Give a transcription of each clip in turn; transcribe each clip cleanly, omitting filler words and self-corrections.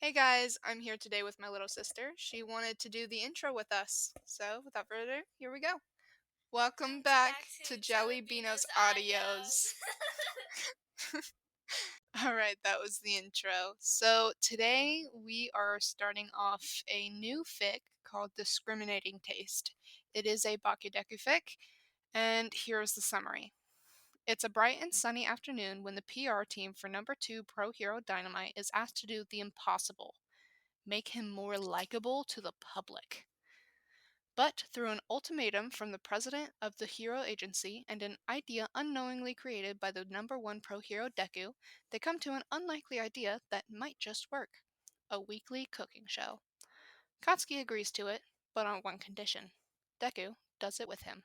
Hey guys, I'm here today with my little sister. She wanted to do the intro with us. So, without further ado, here we go. Welcome back to Jelly Beano's Audios. Alright, that was the intro. So, today we are starting off a new fic called Discriminating Taste. It is a Bakugo fic, and here's the summary. It's a bright and sunny afternoon when the PR team for number 2 Pro Hero Dynamite is asked to do the impossible. Make him more likable to the public. But through an ultimatum from the president of the Hero Agency and an idea unknowingly created by the number 1 Pro Hero Deku, they come to an unlikely idea that might just work. A weekly cooking show. Katsuki agrees to it, but on one condition. Deku does it with him.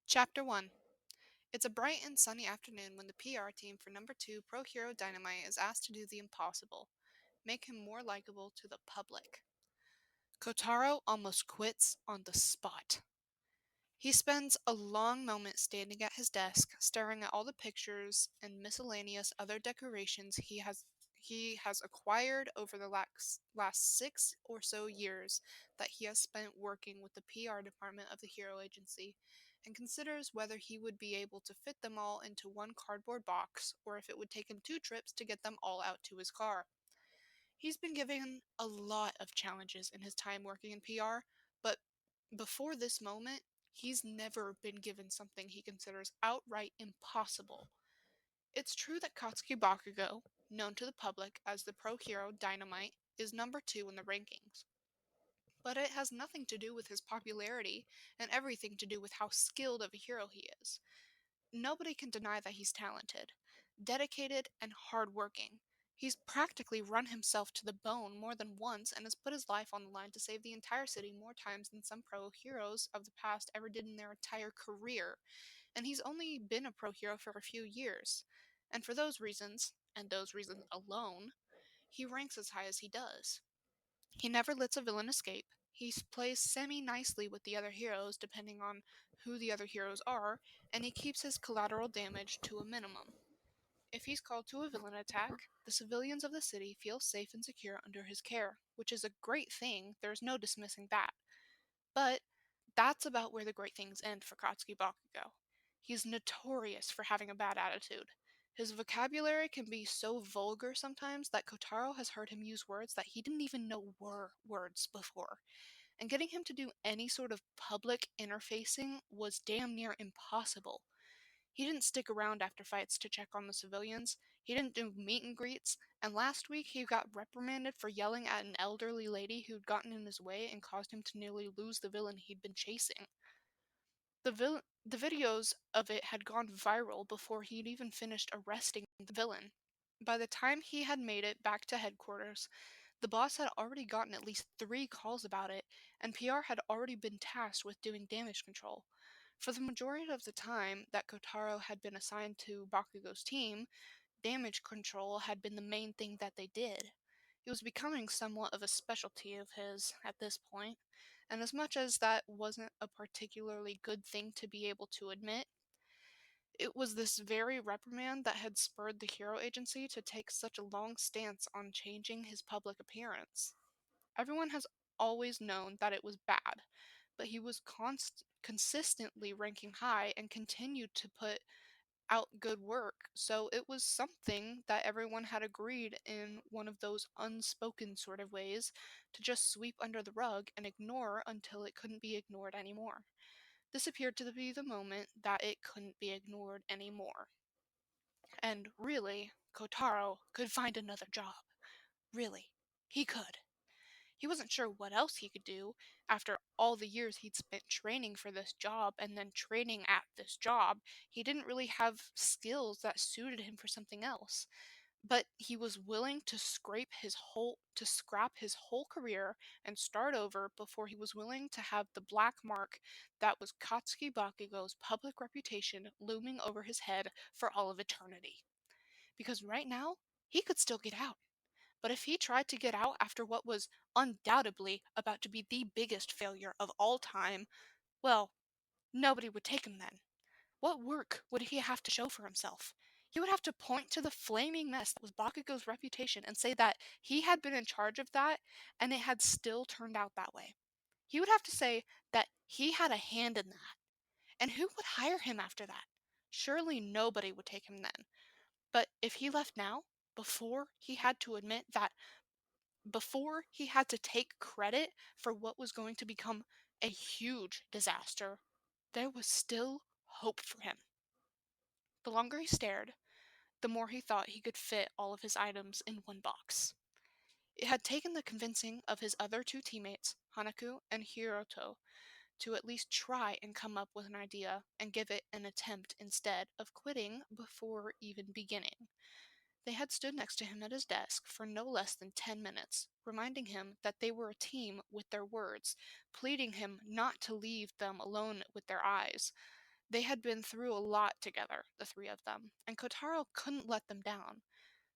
Chapter 1. It's a bright and sunny afternoon when the PR team for number 2 Pro Hero Dynamite is asked to do the impossible. Make him more likable to the public. Kotaro almost quits on the spot. He spends a long moment standing at his desk, staring at all the pictures and miscellaneous other decorations he has acquired over the last 6 or so years that he has spent working with the PR department of the Hero Agency, and considers whether he would be able to fit them all into one cardboard box, or if it would take him 2 trips to get them all out to his car. He's been given a lot of challenges in his time working in PR, but before this moment, he's never been given something he considers outright impossible. It's true that Katsuki Bakugo, known to the public as the Pro Hero Dynamite, is number 2 in the rankings. But it has nothing to do with his popularity and everything to do with how skilled of a hero he is. Nobody can deny that he's talented, dedicated, and hardworking. He's practically run himself to the bone more than once and has put his life on the line to save the entire city more times than some pro heroes of the past ever did in their entire career. And he's only been a pro hero for a few years. And for those reasons, and those reasons alone, he ranks as high as he does. He never lets a villain escape. He plays semi-nicely with the other heroes depending on who the other heroes are, and he keeps his collateral damage to a minimum. If he's called to a villain attack, the civilians of the city feel safe and secure under his care, which is a great thing, there's no dismissing that. But that's about where the great things end for Katsuki Bakugo. He's notorious for having a bad attitude. His vocabulary can be so vulgar sometimes that Kotaro has heard him use words that he didn't even know were words before. And getting him to do any sort of public interfacing was damn near impossible. He didn't stick around after fights to check on the civilians, he didn't do meet and greets, and last week he got reprimanded for yelling at an elderly lady who'd gotten in his way and caused him to nearly lose the villain he'd been chasing. The videos of it had gone viral before he'd even finished arresting the villain. By the time he had made it back to headquarters, the boss had already gotten at least 3 calls about it, and PR had already been tasked with doing damage control. For the majority of the time that Kotaro had been assigned to Bakugo's team, damage control had been the main thing that they did. It was becoming somewhat of a specialty of his at this point, and as much as that wasn't a particularly good thing to be able to admit, it was this very reprimand that had spurred the Hero Agency to take such a long stance on changing his public appearance. Everyone has always known that it was bad, but he was consistently ranking high and continued to put out good work, so it was something that everyone had agreed in one of those unspoken sort of ways to just sweep under the rug and ignore until it couldn't be ignored anymore. This appeared to be the moment that it couldn't be ignored anymore. And really, Kotaro could find another job. Really, he could. He wasn't sure what else he could do after all the years he'd spent training for this job and then training at this job. He didn't really have skills that suited him for something else. But he was willing to scrap his whole career and start over before he was willing to have the black mark that was Katsuki Bakugo's public reputation looming over his head for all of eternity. Because right now, he could still get out. But if he tried to get out after what was undoubtedly about to be the biggest failure of all time, well, nobody would take him then. What work would he have to show for himself? He would have to point to the flaming mess that was Bakugo's reputation and say that he had been in charge of that and it had still turned out that way. He would have to say that he had a hand in that. And who would hire him after that? Surely nobody would take him then. But if he left now, before he had to admit that, before he had to take credit for what was going to become a huge disaster, there was still hope for him. The longer he stared, the more he thought he could fit all of his items in one box. It had taken the convincing of his other two teammates, Hanaku and Hiroto, to at least try and come up with an idea and give it an attempt instead of quitting before even beginning. They had stood next to him at his desk for no less than 10 minutes, reminding him that they were a team with their words, pleading him not to leave them alone with their eyes. They had been through a lot together, the three of them, and Kotaro couldn't let them down.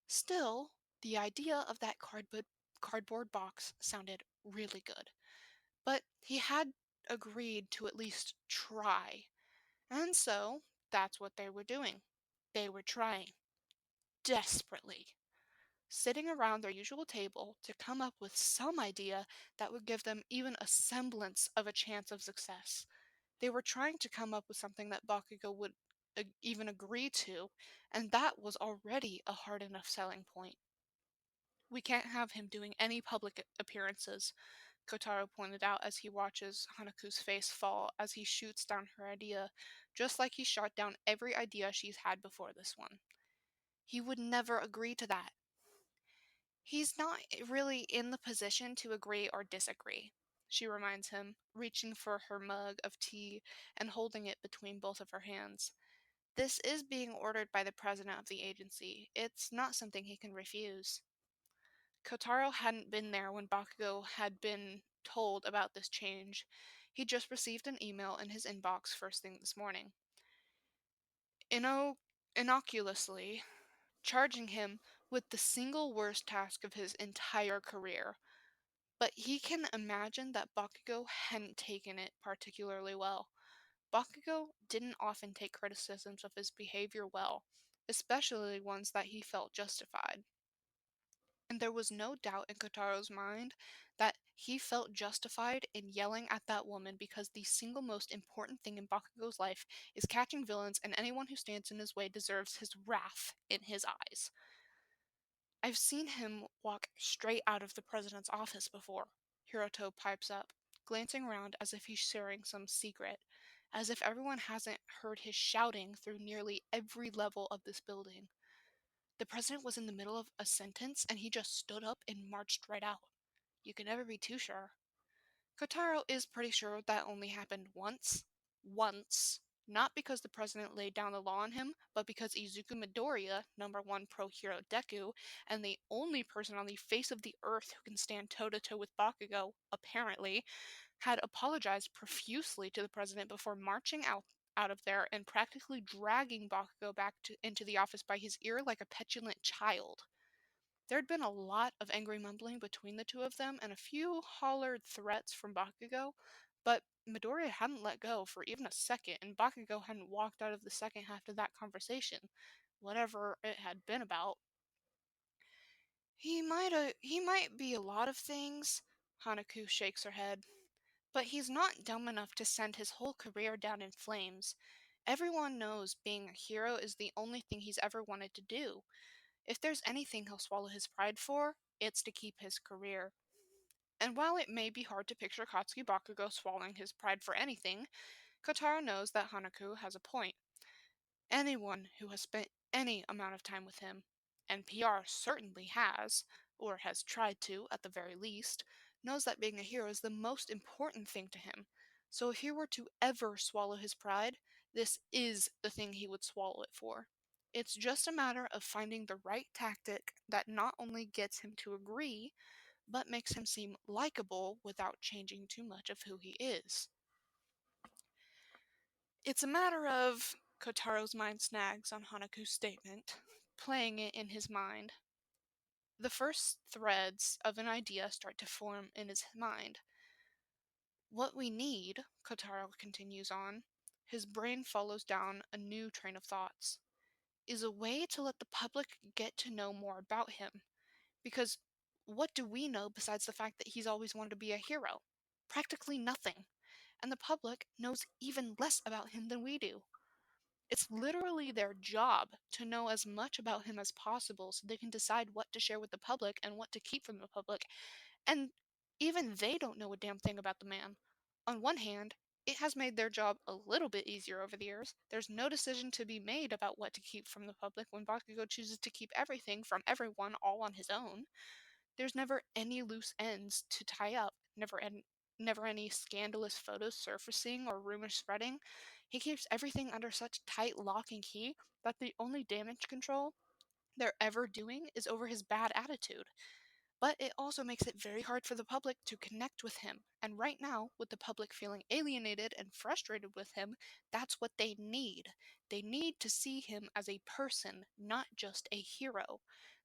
Still, the idea of that cardboard box sounded really good. But he had agreed to at least try. And so, that's what they were doing. They were trying, desperately, sitting around their usual table to come up with some idea that would give them even a semblance of a chance of success. They were trying to come up with something that Bakugo would even agree to, and that was already a hard enough selling point. We can't have him doing any public appearances, Kotaro pointed out as he watches Hanaku's face fall as he shoots down her idea, just like he shot down every idea she's had before this one. He would never agree to that. He's not really in the position to agree or disagree, she reminds him, reaching for her mug of tea and holding it between both of her hands. This is being ordered by the president of the agency. It's not something he can refuse. Kotaro hadn't been there when Bakugo had been told about this change. He just received an email in his inbox first thing this morning. Innocuously charging him with the single worst task of his entire career. But he can imagine that Bakugo hadn't taken it particularly well. Bakugo didn't often take criticisms of his behavior well, especially ones that he felt justified. And there was no doubt in Kotaro's mind that he felt justified in yelling at that woman because the single most important thing in Bakugo's life is catching villains, and anyone who stands in his way deserves his wrath in his eyes. I've seen him walk straight out of the president's office before, Hiroto pipes up, glancing around as if he's sharing some secret, as if everyone hasn't heard his shouting through nearly every level of this building. The president was in the middle of a sentence and he just stood up and marched right out. You can never be too sure. Kotaro is pretty sure that only happened once. Once. Not because the president laid down the law on him, but because Izuku Midoriya, #1 Pro Hero Deku, and the only person on the face of the earth who can stand toe-to-toe with Bakugo, apparently, had apologized profusely to the president before marching out of there and practically dragging Bakugo back into the office by his ear like a petulant child. There'd been a lot of angry mumbling between the two of them and a few hollered threats from Bakugo, but Midoriya hadn't let go for even a second, and Bakugo hadn't walked out of the second half of that conversation, whatever it had been about. He might be a lot of things, Hanaku shakes her head, but he's not dumb enough to send his whole career down in flames. Everyone knows being a hero is the only thing he's ever wanted to do. If there's anything he'll swallow his pride for, it's to keep his career. And while it may be hard to picture Katsuki Bakugo swallowing his pride for anything, Kotaro knows that Hanaku has a point. Anyone who has spent any amount of time with him, and PR certainly has, or has tried to at the very least, knows that being a hero is the most important thing to him. So if he were to ever swallow his pride, this is the thing he would swallow it for. It's just a matter of finding the right tactic that not only gets him to agree, but makes him seem likable without changing too much of who he is. It's a matter of, Kotaro's mind snags on Hanaku's statement, playing it in his mind. The first threads of an idea start to form in his mind. What we need, Kotaro continues on, his brain follows down a new train of thoughts. is a way to let the public get to know more about him. Because what do we know besides the fact that he's always wanted to be a hero? Practically nothing. And the public knows even less about him than we do. It's literally their job to know as much about him as possible so they can decide what to share with the public and what to keep from the public. And even they don't know a damn thing about the man. On one hand, it has made their job a little bit easier over the years. There's no decision to be made about what to keep from the public when Bakugo chooses to keep everything from everyone all on his own. There's never any loose ends to tie up, never any scandalous photos surfacing or rumors spreading. He keeps everything under such tight lock and key that the only damage control they're ever doing is over his bad attitude. But it also makes it very hard for the public to connect with him. And right now, with the public feeling alienated and frustrated with him, that's what they need. They need to see him as a person, not just a hero.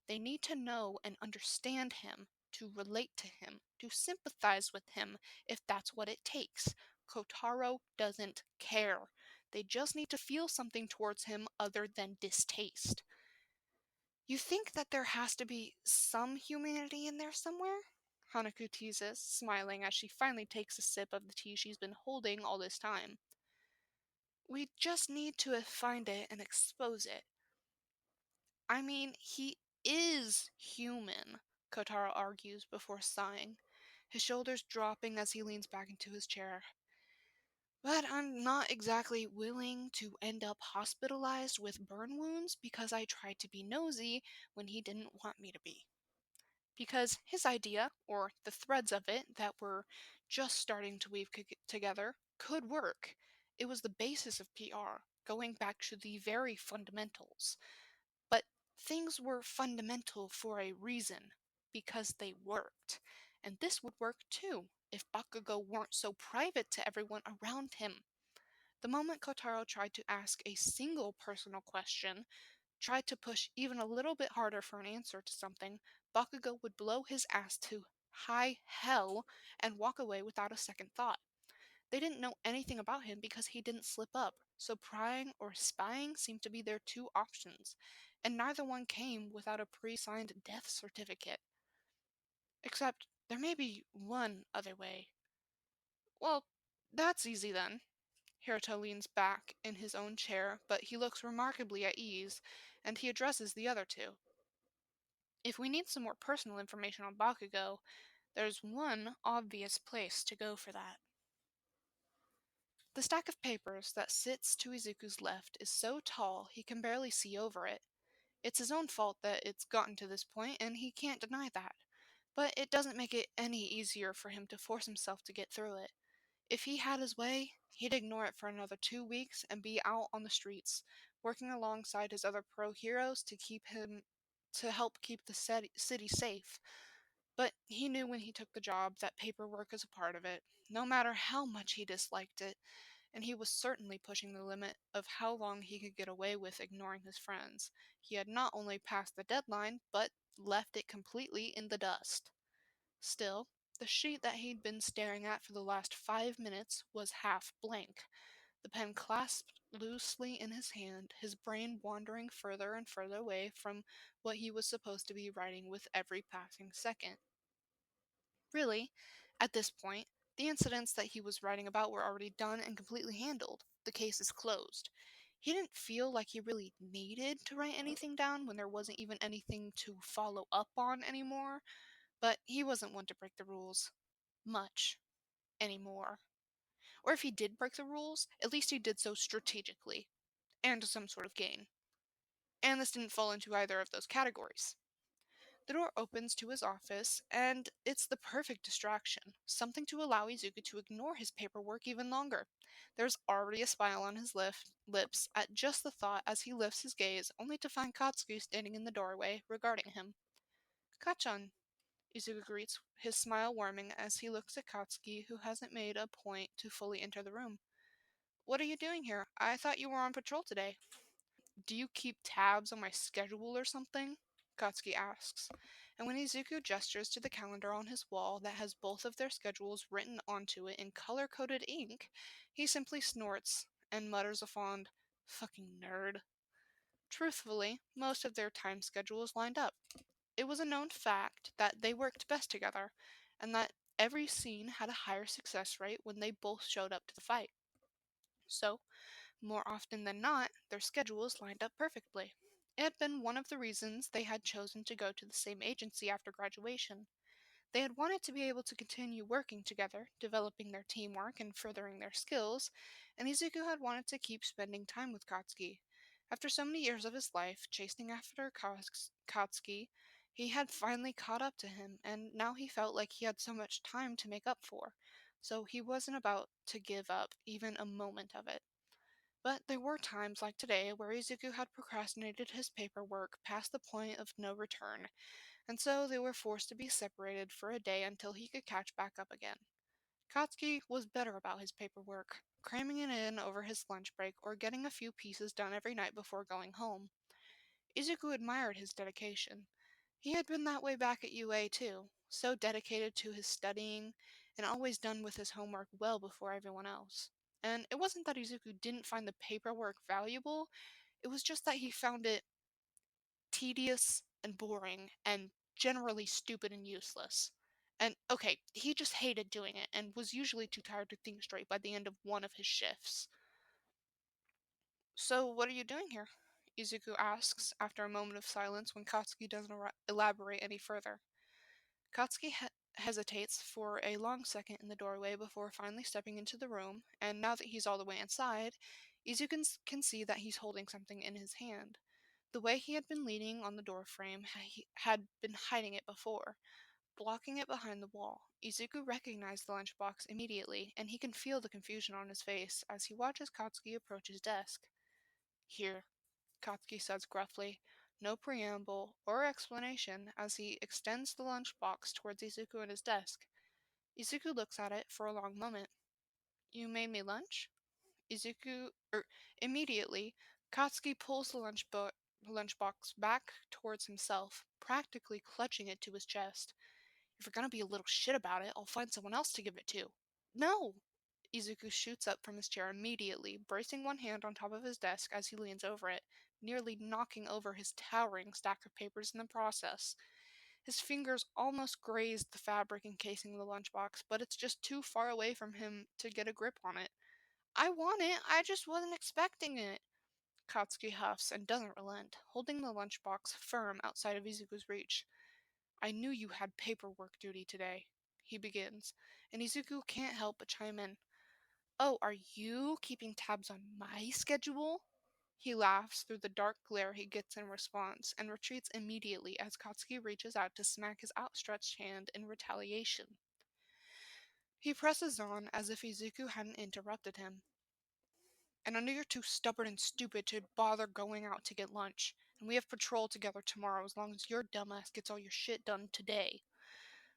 They need to know and understand him, to relate to him, to sympathize with him, if that's what it takes. Kotaro doesn't care. They just need to feel something towards him other than distaste. You think that there has to be some humanity in there somewhere? Hanako teases, smiling as she finally takes a sip of the tea she's been holding all this time. We just need to find it and expose it. I mean, he is human, Kotaro argues before sighing, his shoulders dropping as he leans back into his chair. But I'm not exactly willing to end up hospitalized with burn wounds because I tried to be nosy when he didn't want me to be. Because his idea, or the threads of it that were just starting to weave together, could work. It was the basis of PR, going back to the very fundamentals. But things were fundamental for a reason, because they worked. And this would work too, if Bakugo weren't so private to everyone around him. The moment Kotaro tried to ask a single personal question, tried to push even a little bit harder for an answer to something, Bakugo would blow his ass to high hell and walk away without a second thought. They didn't know anything about him because he didn't slip up, so prying or spying seemed to be their two options, and neither one came without a pre-signed death certificate. Except, there may be one other way. Well, that's easy then. Hiroto leans back in his own chair, but he looks remarkably at ease, and he addresses the other two. If we need some more personal information on Bakugo, there's one obvious place to go for that. The stack of papers that sits to Izuku's left is so tall he can barely see over it. It's his own fault that it's gotten to this point, and he can't deny that. But it doesn't make it any easier for him to force himself to get through it. If he had his way, he'd ignore it for another 2 weeks and be out on the streets, working alongside his other pro heroes to help keep the city safe. But he knew when he took the job that paperwork was a part of it, no matter how much he disliked it, and he was certainly pushing the limit of how long he could get away with ignoring his friends. He had not only passed the deadline, but left it completely in the dust. Still, the sheet that he'd been staring at for the last 5 minutes was half blank, the pen clasped loosely in his hand, his brain wandering further and further away from what he was supposed to be writing with every passing second. Really, at this point, the incidents that he was writing about were already done and completely handled. The case is closed. He didn't feel like he really needed to write anything down when there wasn't even anything to follow up on anymore, but he wasn't one to break the rules much anymore. Or if he did break the rules, at least he did so strategically, and to some sort of gain. And this didn't fall into either of those categories. The door opens to his office, and it's the perfect distraction, something to allow Izuku to ignore his paperwork even longer. There's already a smile on his lips at just the thought as he lifts his gaze, only to find Katsuki standing in the doorway, regarding him. Kachan, Izuku greets, his smile warming as he looks at Katsuki, who hasn't made a point to fully enter the room. What are you doing here? I thought you were on patrol today. Do you keep tabs on my schedule or something? Katsuki asks, and when Izuku gestures to the calendar on his wall that has both of their schedules written onto it in color-coded ink, he simply snorts and mutters a fond, "Fucking nerd." Truthfully, most of their time schedules lined up. It was a known fact that they worked best together, and that every scene had a higher success rate when they both showed up to the fight. So, more often than not, their schedules lined up perfectly. It had been one of the reasons they had chosen to go to the same agency after graduation. They had wanted to be able to continue working together, developing their teamwork and furthering their skills, and Izuku had wanted to keep spending time with Katsuki. After so many years of his life chasing after Katsuki, he had finally caught up to him, and now he felt like he had so much time to make up for, so he wasn't about to give up even a moment of it. But there were times like today where Izuku had procrastinated his paperwork past the point of no return, and so they were forced to be separated for a day until he could catch back up again. Katsuki was better about his paperwork, cramming it in over his lunch break or getting a few pieces done every night before going home. Izuku admired his dedication. He had been that way back at UA too, so dedicated to his studying and always done with his homework well before everyone else. And it wasn't that Izuku didn't find the paperwork valuable, it was just that he found it tedious and boring and generally stupid and useless. And okay, he just hated doing it and was usually too tired to think straight by the end of one of his shifts. So, what are you doing here? Izuku asks after a moment of silence when Katsuki doesn't elaborate any further. Katsuki hesitates for a long second in the doorway before finally stepping into the room, and now that he's all the way inside, Izuku can see that he's holding something in his hand. The way he had been leaning on the doorframe, he had been hiding it before, blocking it behind the wall. Izuku recognized the lunchbox immediately, and he can feel the confusion on his face as he watches Katsuki approach his desk. Here, Katsuki says gruffly, no preamble or explanation as he extends the lunchbox towards Izuku at his desk. Izuku looks at it for a long moment. You made me lunch? Izuku, Immediately, Katsuki pulls the lunchbox back towards himself, practically clutching it to his chest. If you're gonna be a little shit about it, I'll find someone else to give it to. No! Izuku shoots up from his chair immediately, bracing one hand on top of his desk as he leans over it, nearly knocking over his towering stack of papers in the process. His fingers almost grazed the fabric encasing the lunchbox, but it's just too far away from him to get a grip on it. I want it, I just wasn't expecting it. Katsuki huffs and doesn't relent, holding the lunchbox firm outside of Izuku's reach. I knew you had paperwork duty today, he begins, and Izuku can't help but chime in. Oh, are you keeping tabs on my schedule? He laughs through the dark glare he gets in response and retreats immediately as Katsuki reaches out to smack his outstretched hand in retaliation. He presses on as if Izuku hadn't interrupted him. And I know you're too stubborn and stupid to bother going out to get lunch, and we have patrol together tomorrow as long as your dumbass gets all your shit done today.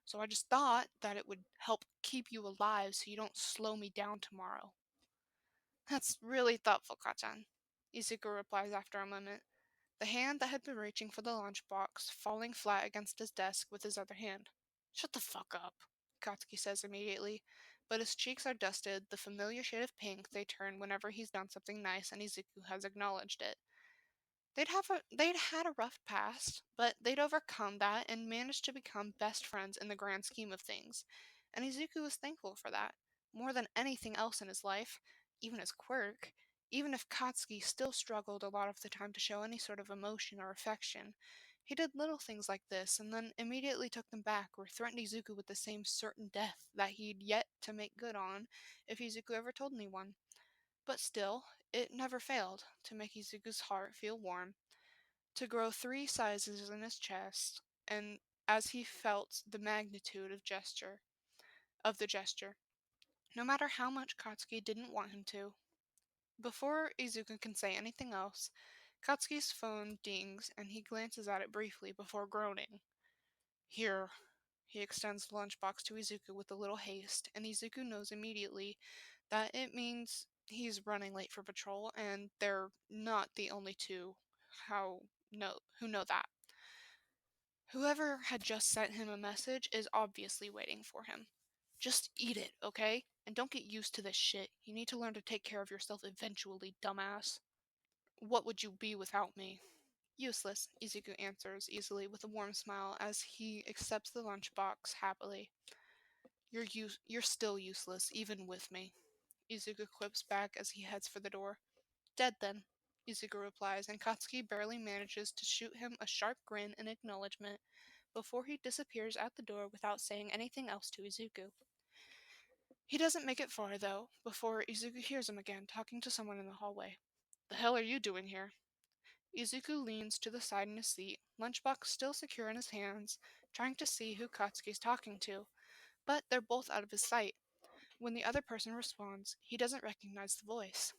So I just thought that it would help keep you alive so you don't slow me down tomorrow. That's really thoughtful, Kachan, Izuku replies after a moment, the hand that had been reaching for the lunchbox falling flat against his desk with his other hand. Shut the fuck up, Katsuki says immediately, but his cheeks are dusted, the familiar shade of pink they turn whenever he's done something nice and Izuku has acknowledged it. They'd had a rough past, but they'd overcome that and managed to become best friends in the grand scheme of things. And Izuku was thankful for that, more than anything else in his life, even his quirk. Even if Katsuki still struggled a lot of the time to show any sort of emotion or affection, he did little things like this and then immediately took them back or threatened Izuku with the same certain death that he'd yet to make good on if Izuku ever told anyone. But still, it never failed to make Izuku's heart feel warm, to grow 3 sizes in his chest, and as he felt the magnitude of the gesture, no matter how much Katsuki didn't want him to. Before Izuku can say anything else, Katsuki's phone dings and he glances at it briefly before groaning. Here, he extends the lunchbox to Izuku with a little haste, and Izuku knows immediately that it means he's running late for patrol, and they're not the only two who know that. Whoever had just sent him a message is obviously waiting for him. Just eat it, okay? And don't get used to this shit. You need to learn to take care of yourself eventually, dumbass. What would you be without me? Useless, Izuku answers easily with a warm smile as he accepts the lunchbox happily. You're still useless, even with me, Izuku quips back as he heads for the door. Dead then, Izuku replies, and Katsuki barely manages to shoot him a sharp grin in acknowledgement before he disappears out the door without saying anything else to Izuku. He doesn't make it far, though, before Izuku hears him again talking to someone in the hallway. The hell are you doing here? Izuku leans to the side in his seat, lunchbox still secure in his hands, trying to see who Katsuki's talking to, but they're both out of his sight. When the other person responds, he doesn't recognize the voice.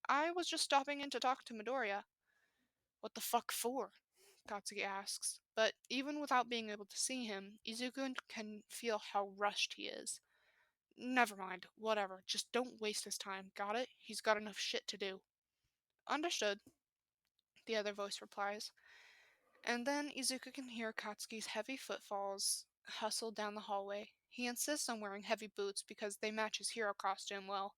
I was just stopping in to talk to Midoriya. What the fuck for? Katsuki asks, but even without being able to see him, Izuku can feel how rushed he is. Never mind, whatever, just don't waste his time, got it? He's got enough shit to do. Understood, the other voice replies. And then Izuku can hear Katsuki's heavy footfalls hustle down the hallway. He insists on wearing heavy boots because they match his hero costume well,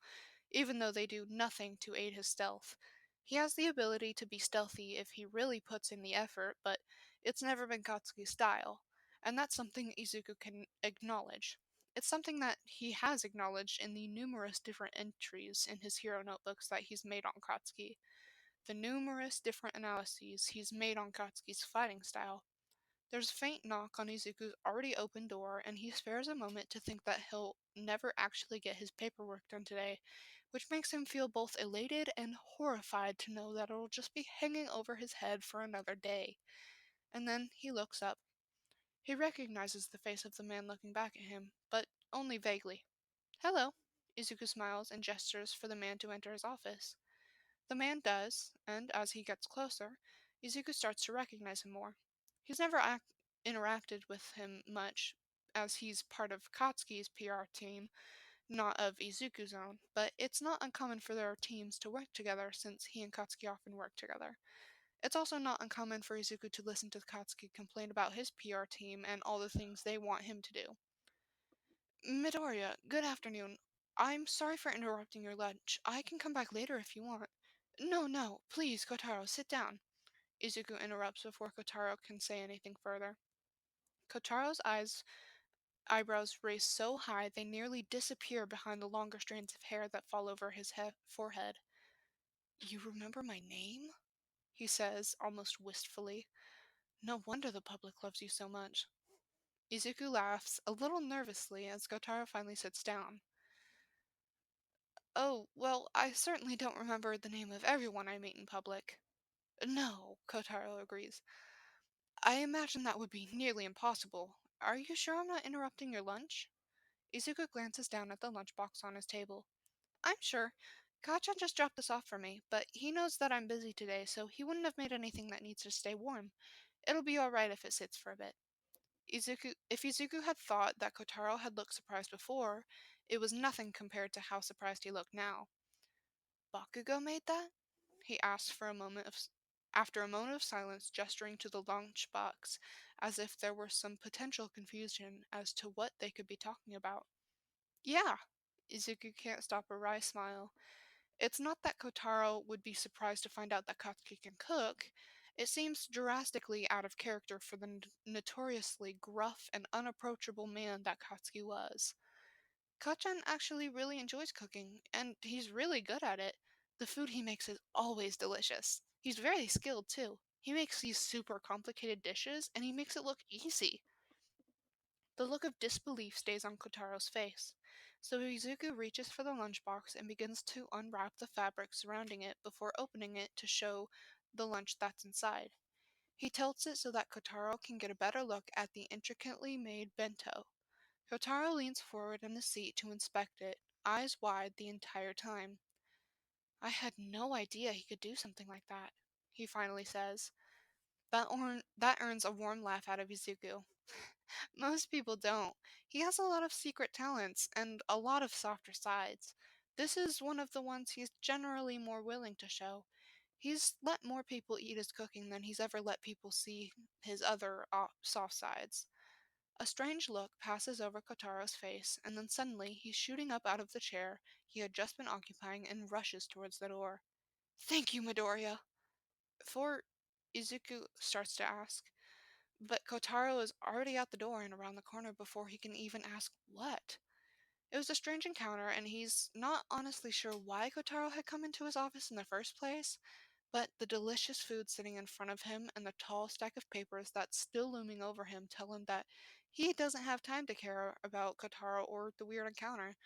even though they do nothing to aid his stealth. He has the ability to be stealthy if he really puts in the effort, but it's never been Katsuki's style, and that's something Izuku can acknowledge. It's something that he has acknowledged in the numerous different entries in his hero notebooks that he's made on Katsuki, the numerous different analyses he's made on Katsuki's fighting style. There's a faint knock on Izuku's already open door, and he spares a moment to think that he'll never actually get his paperwork done today, which makes him feel both elated and horrified to know that it'll just be hanging over his head for another day. And then he looks up. He recognizes the face of the man looking back at him, but only vaguely. Hello, Izuku smiles and gestures for the man to enter his office. The man does, and as he gets closer, Izuku starts to recognize him more. He's never interacted with him much, as he's part of Katsuki's PR team, not of Izuku's own, but it's not uncommon for their teams to work together since he and Katsuki often work together. It's also not uncommon for Izuku to listen to Katsuki complain about his PR team and all the things they want him to do. Midoriya, good afternoon. I'm sorry for interrupting your lunch. I can come back later if you want. No, no, please, Kotaro, sit down. Izuku interrupts before Kotaro can say anything further. Kotaro's eyebrows raise so high they nearly disappear behind the longer strands of hair that fall over his forehead. You remember my name? He says, almost wistfully. No wonder the public loves you so much. Izuku laughs, a little nervously, as Kotaro finally sits down. Oh, well, I certainly don't remember the name of everyone I meet in public. No, Kotaro agrees. I imagine that would be nearly impossible. Are you sure I'm not interrupting your lunch? Izuku glances down at the lunchbox on his table. I'm sure. Kacha just dropped this off for me, but he knows that I'm busy today, so he wouldn't have made anything that needs to stay warm. It'll be alright if it sits for a bit. If Izuku had thought that Kotaro had looked surprised before, it was nothing compared to how surprised he looked now. Bakugo made that? He asked after a moment of silence, gesturing to the lunchbox, as if there were some potential confusion as to what they could be talking about. Yeah, Izuku can't stop a wry smile. It's not that Kotaro would be surprised to find out that Katsuki can cook. It seems drastically out of character for the notoriously gruff and unapproachable man that Katsuki was. Kachan actually really enjoys cooking, and he's really good at it. The food he makes is always delicious. He's very skilled, too. He makes these super complicated dishes, and he makes it look easy. The look of disbelief stays on Kotaro's face, so Izuku reaches for the lunchbox and begins to unwrap the fabric surrounding it before opening it to show the lunch that's inside. He tilts it so that Kotaro can get a better look at the intricately made bento. Kotaro leans forward in the seat to inspect it, eyes wide the entire time. I had no idea he could do something like that, he finally says. That earns a warm laugh out of Izuku. Most people don't. He has a lot of secret talents and a lot of softer sides. This is one of the ones he's generally more willing to show. He's let more people eat his cooking than he's ever let people see his other soft sides. A strange look passes over Kotaro's face, and then suddenly he's shooting up out of the chair he had just been occupying and rushes towards the door. Thank you, Midoriya. Before Izuku starts to ask, but Kotaro is already out the door and around the corner before he can even ask what. It was a strange encounter, and he's not honestly sure why Kotaro had come into his office in the first place, but the delicious food sitting in front of him and the tall stack of papers that's still looming over him tell him that he doesn't have time to care about Kotaro or the weird encounter.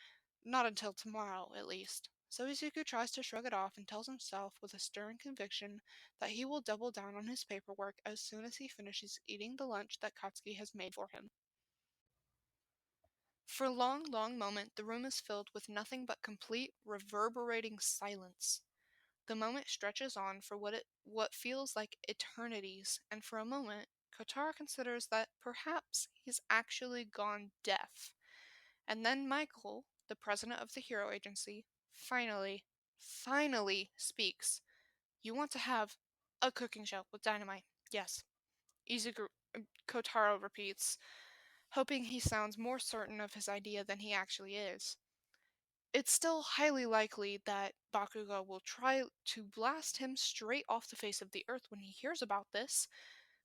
Not until tomorrow, at least. So Izuku tries to shrug it off and tells himself with a stern conviction that he will double down on his paperwork as soon as he finishes eating the lunch that Katsuki has made for him. For a long, long moment, the room is filled with nothing but complete, reverberating silence. The moment stretches on for what feels like eternities, and for a moment, Kotaro considers that perhaps he's actually gone deaf. And then Michael, the president of the Hero Agency, finally speaks. You want to have a cooking show with Dynamite? Yes. Izuku Kotaro repeats, hoping he sounds more certain of his idea than he actually is. It's still highly likely that Bakugo will try to blast him straight off the face of the earth when he hears about this.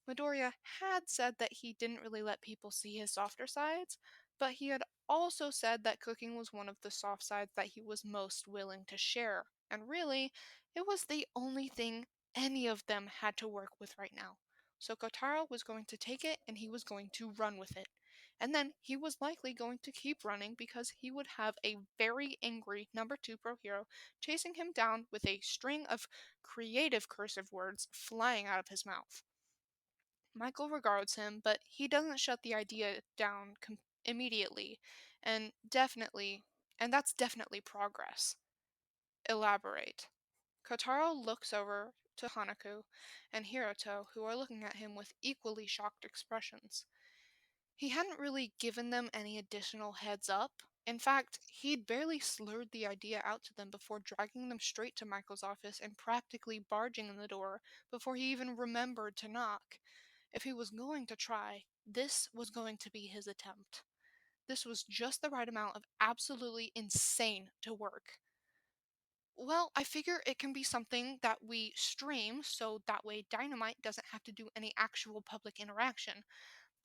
Midoriya had said that he didn't really let people see his softer sides, but he had also said that cooking was one of the soft sides that he was most willing to share. And really, it was the only thing any of them had to work with right now. So Kotaro was going to take it and he was going to run with it. And then he was likely going to keep running because he would have a very angry number 2 pro hero chasing him down with a string of creative cursive words flying out of his mouth. Michael regards him, but he doesn't shut the idea down immediately, and that's definitely progress. Elaborate. Kotaro looks over to Hanaku and Hiroto, who are looking at him with equally shocked expressions. He hadn't really given them any additional heads up. In fact, he'd barely slurred the idea out to them before dragging them straight to Michael's office and practically barging in the door before he even remembered to knock. If he was going to try, this was going to be his attempt. This was just the right amount of absolutely insane to work. Well, I figure it can be something that we stream so that way Dynamite doesn't have to do any actual public interaction.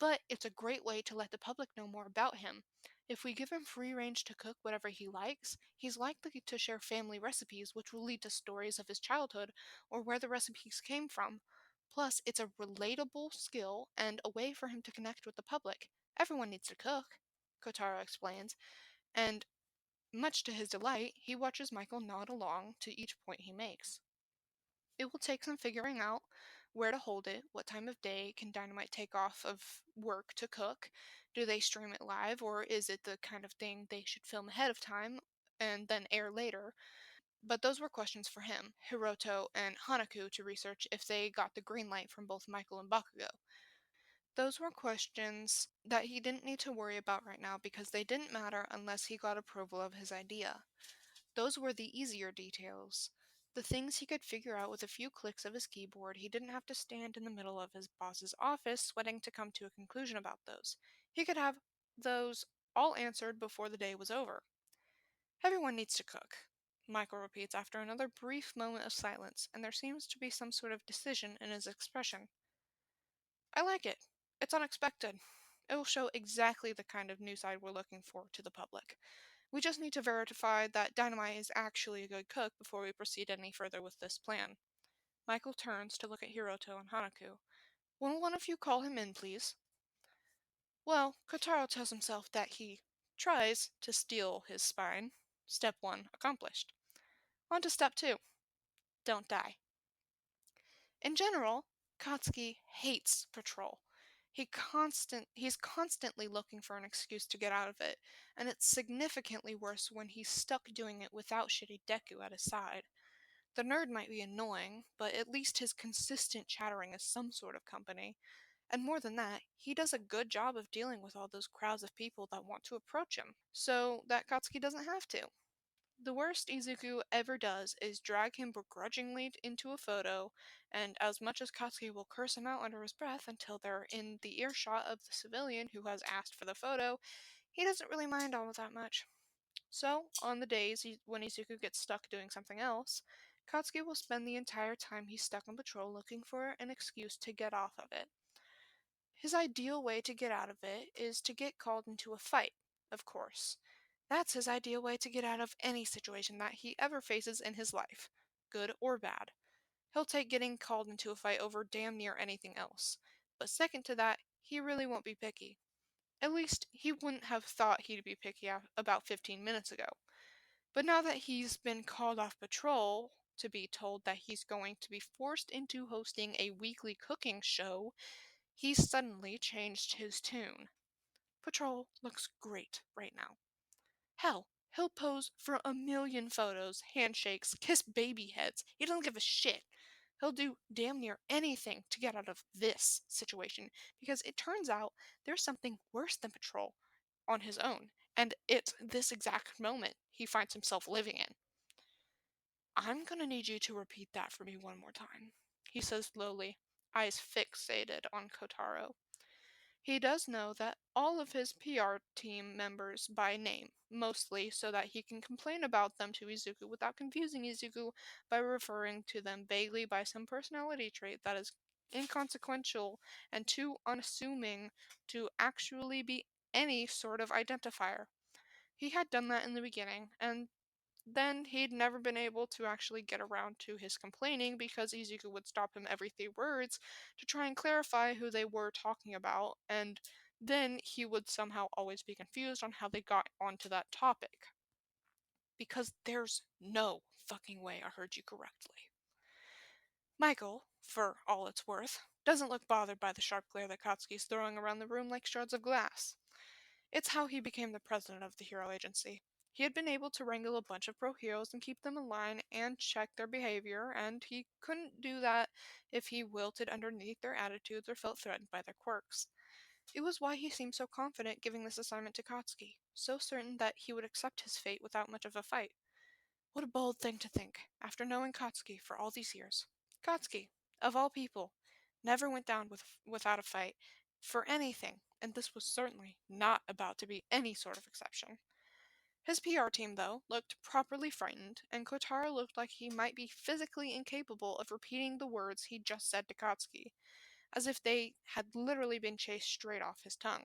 But it's a great way to let the public know more about him. If we give him free range to cook whatever he likes, he's likely to share family recipes, which will lead to stories of his childhood or where the recipes came from. Plus, it's a relatable skill and a way for him to connect with the public. Everyone needs to cook, Kotaro explains, and much to his delight, he watches Michael nod along to each point he makes. It will take some figuring out where to hold it, what time of day can Dynamite take off of work to cook. Do they stream it live, or is it the kind of thing they should film ahead of time and then air later? But those were questions for him, Hiroto, and Hanaku to research if they got the green light from both Michael and Bakugo. Those were questions that he didn't need to worry about right now because they didn't matter unless he got approval of his idea. Those were the easier details. The things he could figure out with a few clicks of his keyboard. He didn't have to stand in the middle of his boss's office sweating to come to a conclusion about those. He could have those all answered before the day was over. Everyone needs to cook, Michael repeats after another brief moment of silence, and there seems to be some sort of decision in his expression. I like it. It's unexpected. It will show exactly the kind of new side we're looking for to the public. We just need to verify that Dynamite is actually a good cook before we proceed any further with this plan. Michael turns to look at Hiroto and Hanaku. Will one of you call him in, please? Well, Kotaro tells himself that he tries to steal his spine. Step 1 accomplished. On to step 2. Don't die. In general, Katsuki hates patrol. He's constantly looking for an excuse to get out of it, and it's significantly worse when he's stuck doing it without shitty Deku at his side. The nerd might be annoying, but at least his consistent chattering is some sort of company. And more than that, he does a good job of dealing with all those crowds of people that want to approach him, so that Katsuki doesn't have to. The worst Izuku ever does is drag him begrudgingly into a photo, and as much as Katsuki will curse him out under his breath until they're in the earshot of the civilian who has asked for the photo, he doesn't really mind all of that much. So, on the days when Izuku gets stuck doing something else, Katsuki will spend the entire time he's stuck on patrol looking for an excuse to get off of it. His ideal way to get out of it is to get called into a fight, of course. That's his ideal way to get out of any situation that he ever faces in his life, good or bad. He'll take getting called into a fight over damn near anything else. But second to that, he really won't be picky. At least, he wouldn't have thought he'd be picky about 15 minutes ago. But now that he's been called off patrol to be told that he's going to be forced into hosting a weekly cooking show, he's suddenly changed his tune. Patrol looks great right now. Hell, he'll pose for a million photos, handshakes, kiss baby heads. He doesn't give a shit. He'll do damn near anything to get out of this situation because it turns out there's something worse than patrol on his own, and it's this exact moment he finds himself living in. I'm gonna need you to repeat that for me one more time, he says slowly, eyes fixated on Kotaro. He does know that all of his PR team members by name, mostly so that he can complain about them to Izuku without confusing Izuku by referring to them vaguely by some personality trait that is inconsequential and too unassuming to actually be any sort of identifier. He had done that in the beginning, and then he'd never been able to actually get around to his complaining because Izuku would stop him every 3 words to try and clarify who they were talking about, and then he would somehow always be confused on how they got onto that topic. Because there's no fucking way I heard you correctly. Michael, for all it's worth, doesn't look bothered by the sharp glare that Katsuki's throwing around the room like shards of glass. It's how he became the president of the Hero Agency. He had been able to wrangle a bunch of pro heroes and keep them in line and check their behavior, and he couldn't do that if he wilted underneath their attitudes or felt threatened by their quirks. It was why he seemed so confident giving this assignment to Katsuki, so certain that he would accept his fate without much of a fight. What a bold thing to think, after knowing Katsuki for all these years. Katsuki, of all people, never went down without a fight for anything, and this was certainly not about to be any sort of exception. His PR team, though, looked properly frightened, and Kotaro looked like he might be physically incapable of repeating the words he just said to Katsuki, as if they had literally been chased straight off his tongue.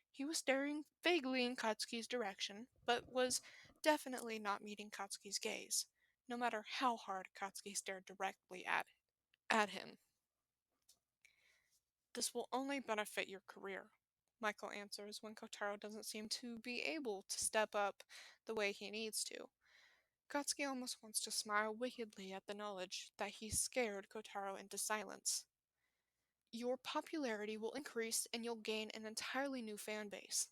He was staring vaguely in Katsuki's direction, but was definitely not meeting Katsuki's gaze, no matter how hard Katsuki stared directly at him. This will only benefit your career, Michael answers when Kotaro doesn't seem to be able to step up the way he needs to. Katsuki almost wants to smile wickedly at the knowledge that he scared Kotaro into silence. Your popularity will increase and you'll gain an entirely new fan base.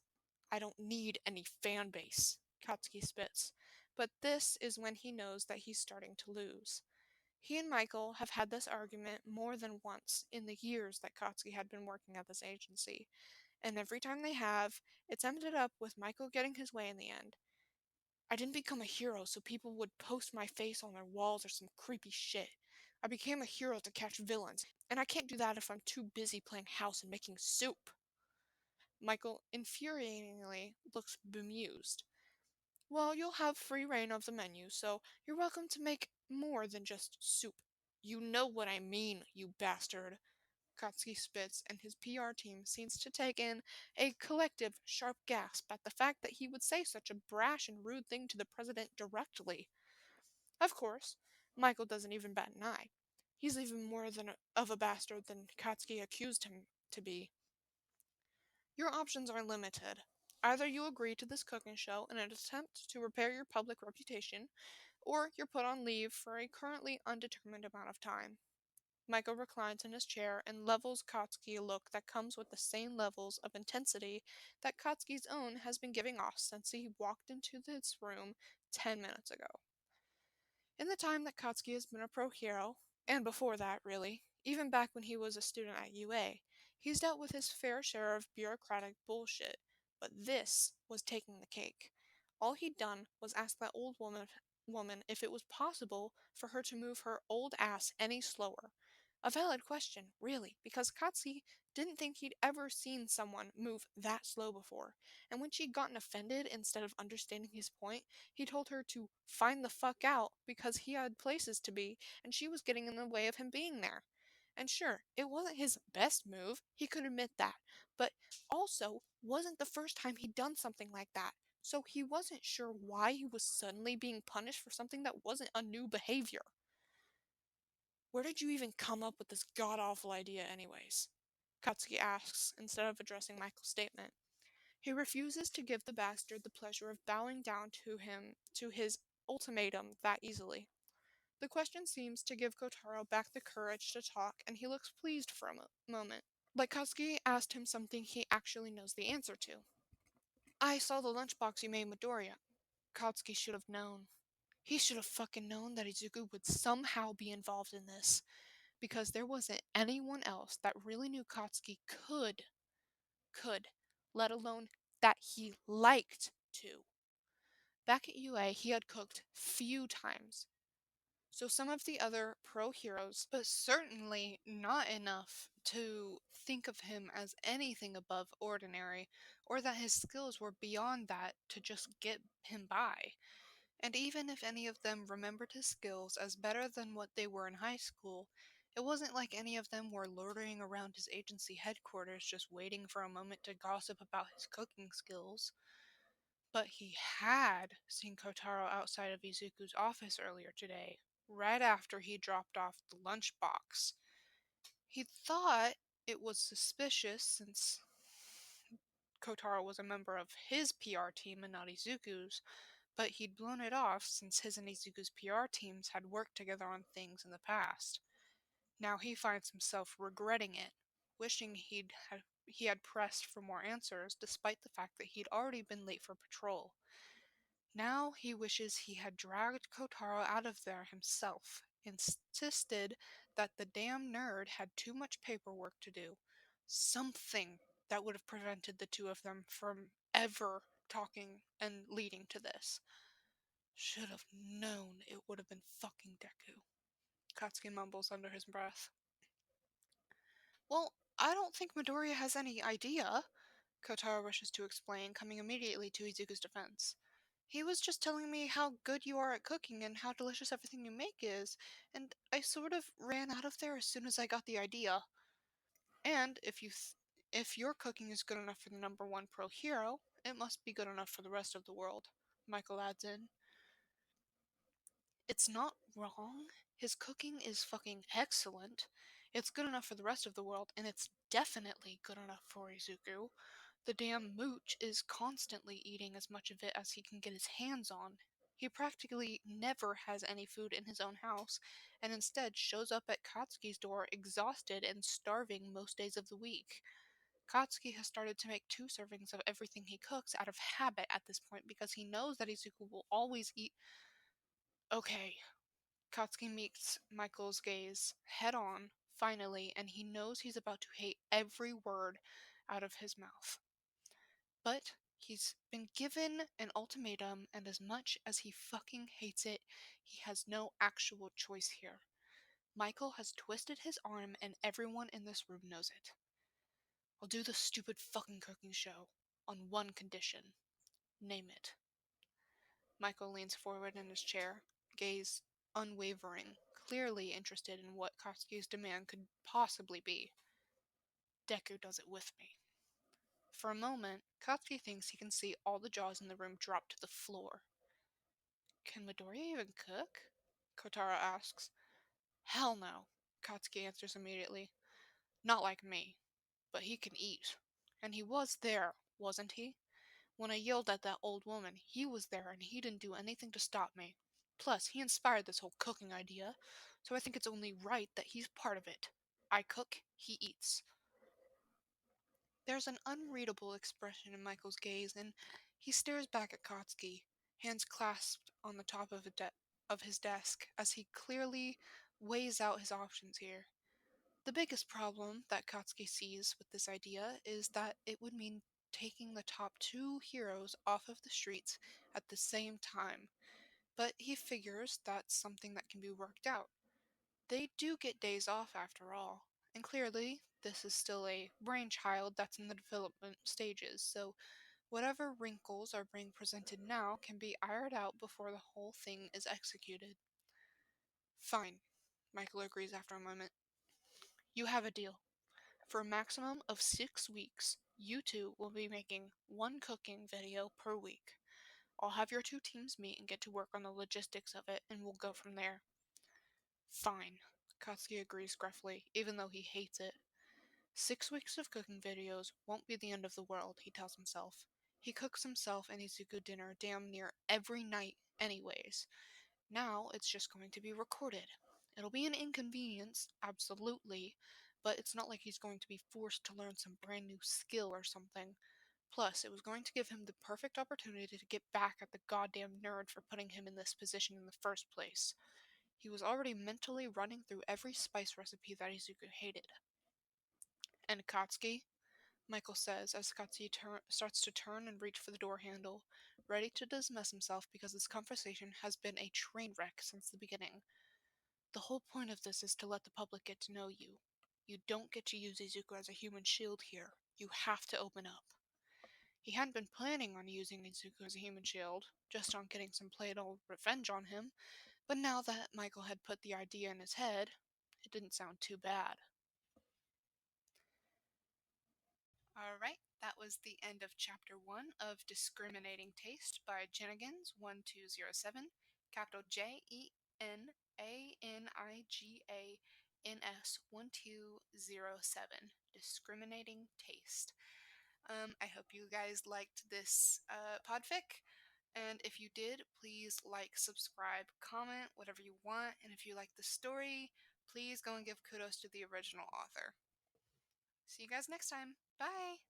I don't need any fan base, Katsuki spits, but this is when he knows that he's starting to lose. He and Michael have had this argument more than once in the years that Katsuki had been working at this agency, and every time they have, it's ended up with Michael getting his way in the end. I didn't become a hero so people would post my face on their walls or some creepy shit. I became a hero to catch villains, and I can't do that if I'm too busy playing house and making soup. Michael infuriatingly looks bemused. Well, you'll have free reign of the menu, so you're welcome to make more than just soup. You know what I mean, you bastard. Katsuki spits, and his PR team seems to take in a collective, sharp gasp at the fact that he would say such a brash and rude thing to the president directly. Of course, Michael doesn't even bat an eye. He's even more of a bastard than Katsuki accused him to be. Your options are limited. Either you agree to this cooking show in an attempt to repair your public reputation, or you're put on leave for a currently undetermined amount of time. Michael reclines in his chair and levels Katsuki a look that comes with the same levels of intensity that Katsuki's own has been giving off since he walked into this room 10 minutes ago. In the time that Katsuki has been a pro hero, and before that, really, even back when he was a student at UA, he's dealt with his fair share of bureaucratic bullshit, but this was taking the cake. All he'd done was ask that old woman if it was possible for her to move her old ass any slower, A valid question, really, because Katsuki didn't think he'd ever seen someone move that slow before, and when she'd gotten offended instead of understanding his point, he told her to find the fuck out because he had places to be and she was getting in the way of him being there. And sure, it wasn't his best move, he could admit that, but also wasn't the first time he'd done something like that, so he wasn't sure why he was suddenly being punished for something that wasn't a new behavior. Where did you even come up with this god-awful idea anyways? Katsuki asks, instead of addressing Michael's statement. He refuses to give the bastard the pleasure of bowing down to his ultimatum that easily. The question seems to give Kotaro back the courage to talk, and he looks pleased for a moment. Like Katsuki asked him something he actually knows the answer to. I saw the lunchbox you made Midoriya. Katsuki should have known. He should have fucking known that Izuku would somehow be involved in this, because there wasn't anyone else that really knew Katsuki could, let alone that he liked to. Back at UA, he had cooked few times. So some of the other pro heroes, but certainly not enough to think of him as anything above ordinary, or that his skills were beyond that to just get him by. And even if any of them remembered his skills as better than what they were in high school, it wasn't like any of them were loitering around his agency headquarters just waiting for a moment to gossip about his cooking skills. But he had seen Kotaro outside of Izuku's office earlier today, right after he dropped off the lunchbox. He thought it was suspicious since Kotaro was a member of his PR team and not Izuku's, but he'd blown it off since his and Izuku's PR teams had worked together on things in the past. Now he finds himself regretting it, wishing he had pressed for more answers despite the fact that he'd already been late for patrol. Now he wishes he had dragged Kotaro out of there himself, insisted that the damn nerd had too much paperwork to do. Something that would have prevented the two of them from ever talking and leading to this. Should have known it would have been fucking Deku. Katsuki mumbles under his breath. Well, I don't think Midoriya has any idea, Kotaro wishes to explain, coming immediately to Izuku's defense. He was just telling me how good you are at cooking and how delicious everything you make is, and I sort of ran out of there as soon as I got the idea. And if your cooking is good enough for the number one pro hero, it must be good enough for the rest of the world, Michael adds in. It's not wrong. His cooking is fucking excellent. It's good enough for the rest of the world, and it's definitely good enough for Izuku. The damn mooch is constantly eating as much of it as he can get his hands on. He practically never has any food in his own house, and instead shows up at Katsuki's door exhausted and starving most days of the week. Katsuki has started to make 2 servings of everything he cooks out of habit at this point because he knows that Izuku will always eat. Okay, Katsuki meets Michael's gaze head on, finally, and he knows he's about to hate every word out of his mouth. But he's been given an ultimatum, and as much as he fucking hates it, he has no actual choice here. Michael has twisted his arm, and everyone in this room knows it. I'll do the stupid fucking cooking show on one condition. Name it. Michael leans forward in his chair, gaze unwavering, clearly interested in what Katsuki's demand could possibly be. Deku does it with me. For a moment, Katsuki thinks he can see all the jaws in the room drop to the floor. Can Midoriya even cook? Kotaro asks. Hell no, Katsuki answers immediately. Not like me. But he can eat. And he was there, wasn't he? When I yelled at that old woman, he was there and he didn't do anything to stop me. Plus, he inspired this whole cooking idea, so I think it's only right that he's part of it. I cook, he eats. There's an unreadable expression in Michael's gaze, and he stares back at Katsuki, hands clasped on the top of his desk, as he clearly weighs out his options here. The biggest problem that Katsuki sees with this idea is that it would mean taking the top 2 heroes off of the streets at the same time, but he figures that's something that can be worked out. They do get days off after all. And clearly, this is still a brainchild that's in the development stages, so whatever wrinkles are being presented now can be ironed out before the whole thing is executed. Fine, Michael agrees after a moment. You have a deal. For a maximum of 6 weeks, you two will be making one cooking video per week. I'll have your two teams meet and get to work on the logistics of it, and we'll go from there. Fine, Katsuki agrees gruffly, even though he hates it. 6 weeks of cooking videos won't be the end of the world, he tells himself. He cooks himself and Izuku dinner damn near every night anyways. Now it's just going to be recorded. It'll be an inconvenience, absolutely, but it's not like he's going to be forced to learn some brand new skill or something. Plus, it was going to give him the perfect opportunity to get back at the goddamn nerd for putting him in this position in the first place. He was already mentally running through every spice recipe that Izuku hated. And Katsuki? Michael says as Katsuki starts to turn and reach for the door handle, ready to dismiss himself because this conversation has been a train wreck since the beginning. The whole point of this is to let the public get to know you. You don't get to use Izuku as a human shield here. You have to open up. He hadn't been planning on using Izuku as a human shield, just on getting some plain old revenge on him, but now that Michael had put the idea in his head, it didn't sound too bad. Alright, that was the end of Chapter 1 of Discriminating Taste by Jenigans1207, capital JENIGANS1207, Discriminating Taste. I hope you guys liked this podfic, and if you did, please like, subscribe, comment, whatever you want, and if you like the story, please go and give kudos to the original author. See you guys next time. Bye!